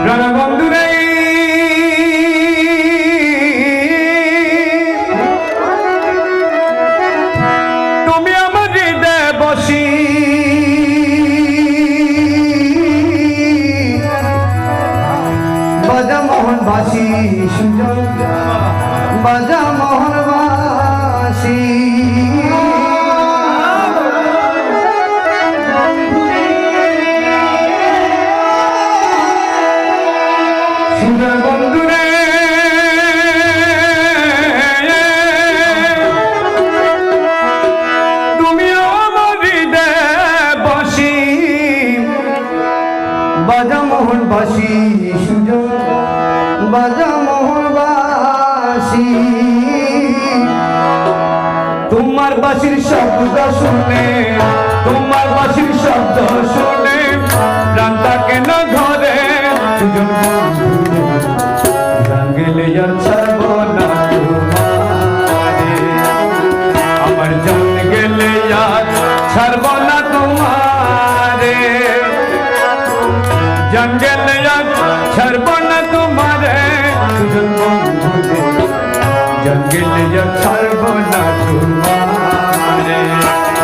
প্রাণবন্ধুরে তুমি আমার হৃদয়ে বসি বাজা মোহন বাসি সুজন বাজা মোহন বাসি বন্ধুরে তুমি আমার হৃদয়ে বসি বাজা মোহন বাসি সুজন বাজা মোহন বাসি তোমার বাঁশির শব্দ শুনে তোমার বাঁশির শব্দ শুনে প্রাণটা কেন ধরে সুজন গেলে আর ছাড়ব না তোমারে আমার জান গেলে আর ছাড়ব না তোমারে জান গেলে আর ছাড়ব না তোমারে সুজন জান গেলে আর ছাড়ব না তোমারে